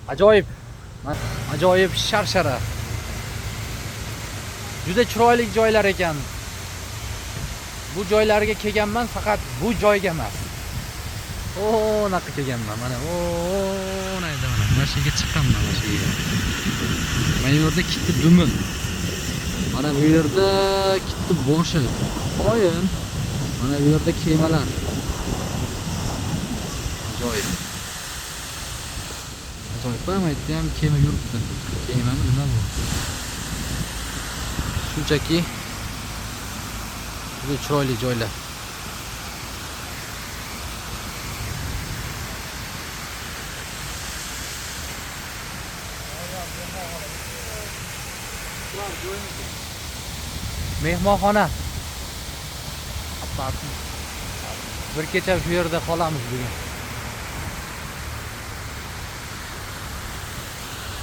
Ajoyib. Ajoyib sharshara. Juda chiroyli joylar ekan. Bu joylarga kelganman, faqat bu joyga emas. Naqa kelganman. Mana nayda mana. Mana shu yerga chiqqanman, mana shu yerga. Mana bu yerda kitti dumi. Mana bu yerda kitti boshi. Qo'yin. Mana bu yerda kemalar. Ajoyib. Ajoyib. Mana yerda ham kema yuribdi. Kemami nima bu? Shunchaki juda chiroyli joylar. Mehmonxona. Bir kecha shu yerda qolamiz bugun.